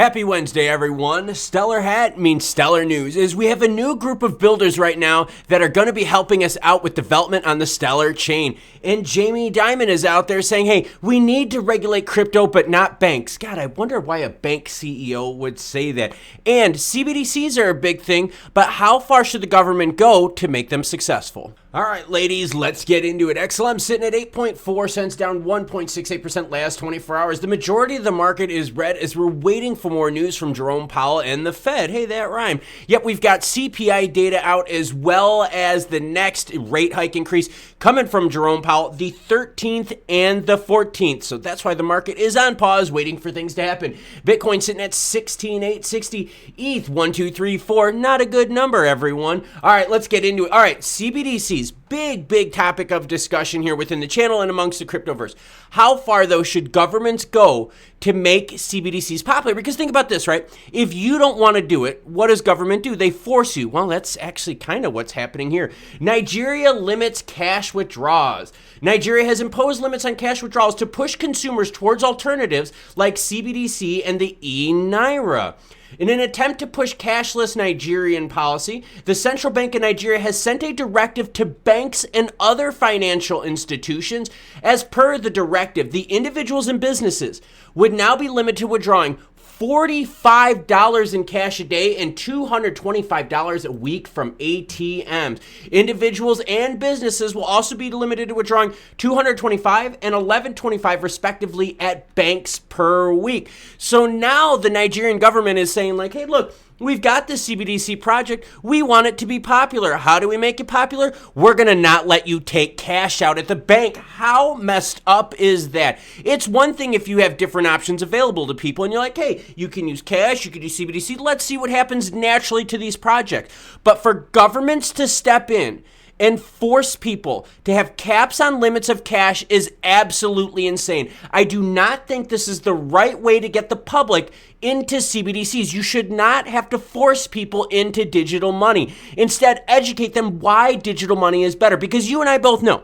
Happy Wednesday, everyone. Stellar hat means stellar news, as we have a new group of builders right now that are going to be helping us out with development on the Stellar chain. And Jamie Dimon is out there saying, hey, we need to regulate crypto, but not banks. God, I wonder why a bank CEO would say that. And CBDCs are a big thing, but how far should the government go to make them successful? All right, ladies, let's get into it. XLM sitting at 8.4 cents, down 1.68% last 24 hours. The majority of the market is red as we're waiting for more news from Jerome Powell and the Fed. Hey, that rhymed. Yep, we've got CPI data out as well as the next rate hike increase coming from Jerome Powell, the 13th and the 14th. So that's why the market is on pause, waiting for things to happen. Bitcoin sitting at 16,860. ETH 1234. Not a good number, everyone. All right, let's get into it. All right, CBDCs. Big topic of discussion here within the channel and amongst the cryptoverse. How far, though, should governments go to make CBDCs popular? Because think about this, right? If you don't want to do it, what does government do? They force you. Well, that's actually kind of what's happening here. Nigeria limits cash withdrawals. Nigeria has imposed limits on cash withdrawals to push consumers towards alternatives like CBDC and the e-Naira. In an attempt to push cashless Nigerian policy, the Central Bank of Nigeria has sent a directive to banks and other financial institutions. As per the directive, the individuals and businesses would now be limited to withdrawing $45 in cash a day and $225 a week from ATMs. Individuals and businesses will also be limited to withdrawing $225 and $11.25 respectively at banks per week. So now the Nigerian government is saying like, hey, look, we've got this CBDC project. We want it to be popular. How do we make it popular? We're going to not let you take cash out at the bank. How messed up is that? It's one thing if you have different options available to people and you're like, hey, you can use cash, you can use CBDC. Let's see what happens naturally to these projects. But for governments to step in and force people to have caps on limits of cash is absolutely insane. I do not think this is the right way to get the public into CBDCs. You should not have to force people into digital money. Instead, educate them why digital money is better. Because you and I both know,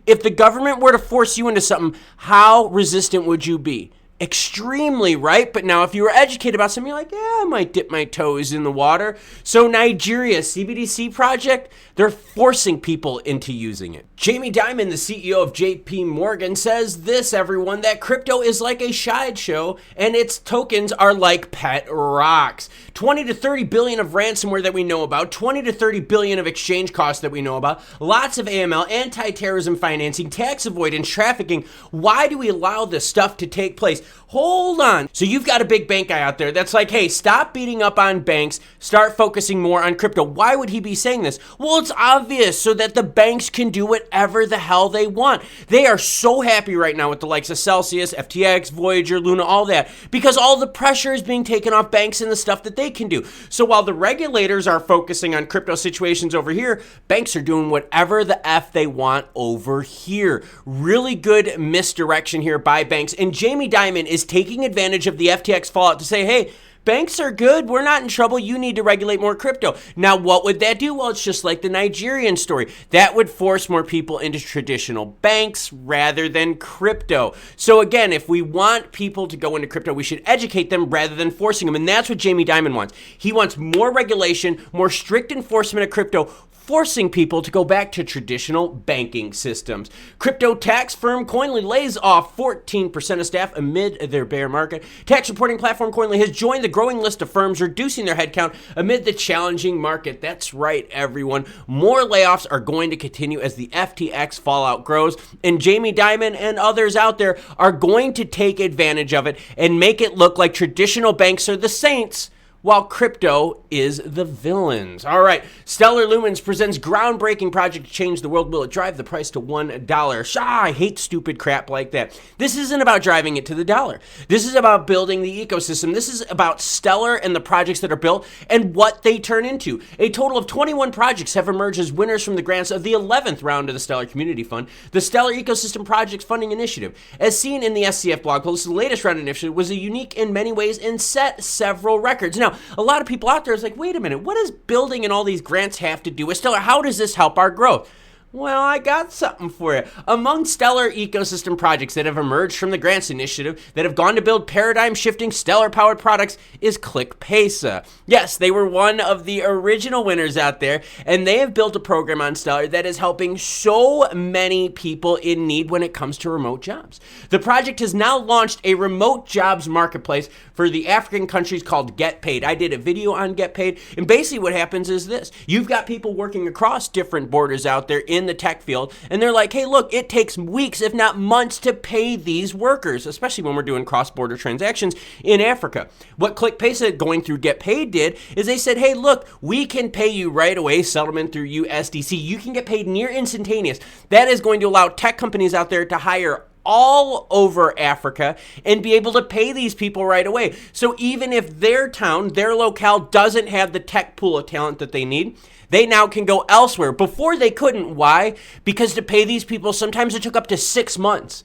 if the government were to force you into something, how resistant would you be? Extremely, right? But now if you were educated about something, you're like, yeah, I might dip my toes in the water. So Nigeria, CBDC project, they're forcing people into using it. Jamie Dimon, the CEO of JP Morgan, says this, everyone, that crypto is like a sideshow and its tokens are like pet rocks. 20 to 30 billion of ransomware that we know about, 20 to 30 billion of exchange costs that we know about, lots of AML, anti-terrorism financing, tax avoidance, trafficking. Why do we allow this stuff to take place? Hold on. So you've got a big bank guy out there that's like, hey, stop beating up on banks, start focusing more on crypto. Why would he be saying this? Well, it's obvious, so that the banks can do whatever the hell they want. They are so happy right now with the likes of Celsius, FTX, Voyager, Luna, all that, because all the pressure is being taken off banks and the stuff that they can do. So while the regulators are focusing on crypto situations over here, banks are doing whatever the F they want over here. Really good misdirection here by banks. And Jamie Dimon is taking advantage of the FTX fallout to say, hey, banks are good. We're not in trouble. You need to regulate more crypto. Now, what would that do? Well, it's just like the Nigerian story. That would force more people into traditional banks rather than crypto. So again, if we want people to go into crypto, we should educate them rather than forcing them. And that's what Jamie Dimon wants. He wants more regulation, more strict enforcement of crypto, forcing people to go back to traditional banking systems. Crypto tax firm Coinly lays off 14% of staff amid their bear market. Tax reporting platform Coinly has joined the growing list of firms reducing their headcount amid the challenging market. That's right, everyone. More layoffs are going to continue as the FTX fallout grows, and Jamie Dimon and others out there are going to take advantage of it and make it look like traditional banks are the saints while crypto is the villains. All right, Stellar Lumens presents groundbreaking project to change the world. Will it drive the price to $1? I hate stupid crap like that. This isn't about driving it to the dollar. This is about building the ecosystem. This is about Stellar and the projects that are built and what they turn into. A total of 21 projects have emerged as winners from the grants of the 11th round of the Stellar Community Fund, the Stellar Ecosystem Projects Funding Initiative. As seen in the SCF blog post, the latest round initiative was a unique in many ways and set several records. Now, a lot of people out there is like, wait a minute, what does building and all these grants have to do with Stellar? How does this help our growth? Well, I got something for you. Among stellar ecosystem projects that have emerged from the Grants Initiative that have gone to build paradigm-shifting stellar-powered products is ClickPesa. Yes, they were one of the original winners out there, and they have built a program on Stellar that is helping so many people in need when it comes to remote jobs. The project has now launched a remote jobs marketplace for the African countries called Get Paid. I did a video on Get Paid, and basically what happens is this. You've got people working across different borders out there in the tech field, and they're like, hey, look, it takes weeks, if not months, to pay these workers, especially when we're doing cross-border transactions in Africa. What ClickPesa going through Get Paid did is they said, hey, look, we can pay you right away, settlement through USDC. You can get paid near instantaneous. That is going to allow tech companies out there to hire all over Africa and be able to pay these people right away. So even if their town, their locale doesn't have the tech pool of talent that they need, they now can go elsewhere. Before they couldn't. Why? Because to pay these people, sometimes it took up to 6 months.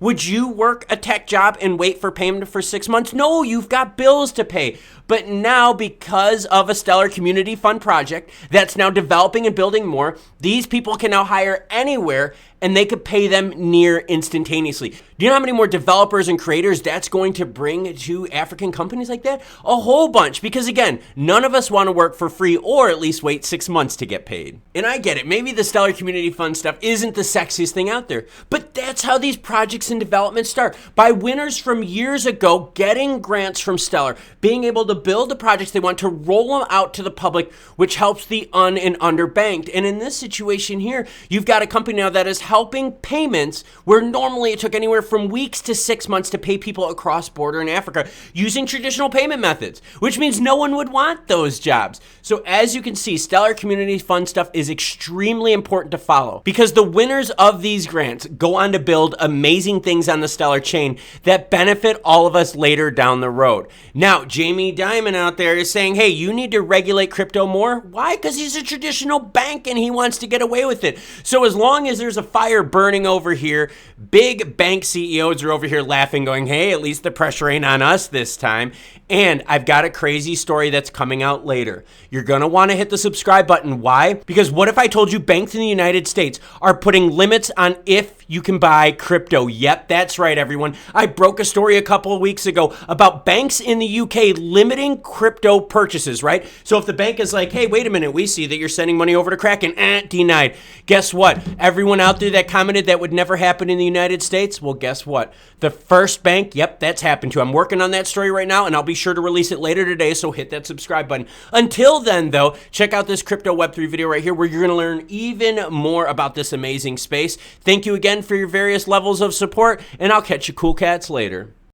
Would you work a tech job and wait for payment for 6 months? No, you've got bills to pay. But now, because of a Stellar Community Fund project that's now developing and building more, these people can now hire anywhere and they could pay them near instantaneously. Do you know how many more developers and creators that's going to bring to African companies like that? A whole bunch, because again, none of us want to work for free or at least wait 6 months to get paid. And I get it, maybe the Stellar Community Fund stuff isn't the sexiest thing out there, but that's how these projects and development start. By winners from years ago getting grants from Stellar, being able to build the projects they want to roll them out to the public, which helps the and underbanked. And in this situation here, you've got a company now that is helping payments where normally it took anywhere from weeks to 6 months to pay people across border in Africa using traditional payment methods, which means no one would want those jobs. So as you can see, Stellar Community Fund stuff is extremely important to follow because the winners of these grants go on to build amazing things on the Stellar chain that benefit all of us later down the road. Now, Jamie Dimon out there is saying, hey, you need to regulate crypto more. Why? Because he's a traditional bank and he wants to get away with it. So as long as there's a fire burning over here, big bank CEOs are over here laughing, going, hey, at least the pressure ain't on us this time. And I've got a crazy story that's coming out later. You're going to want to hit the subscribe button. Why? Because what if I told you banks in the United States are putting limits on if you can buy crypto? Yep, that's right, everyone. I broke a story a couple of weeks ago about banks in the UK limiting crypto purchases, right? So if the bank is like, hey, wait a minute, we see that you're sending money over to Kraken, denied. Guess what? Everyone out there that commented that would never happen in the United States, well, guess what? The first bank, yep, that's happened to. I'm working on that story right now, and I'll be sure to release it later today, so hit that subscribe button. Until then, though, check out this Crypto Web3 video right here where you're going to learn even more about this amazing space. Thank you again for your various levels of support, and I'll catch you cool cats later.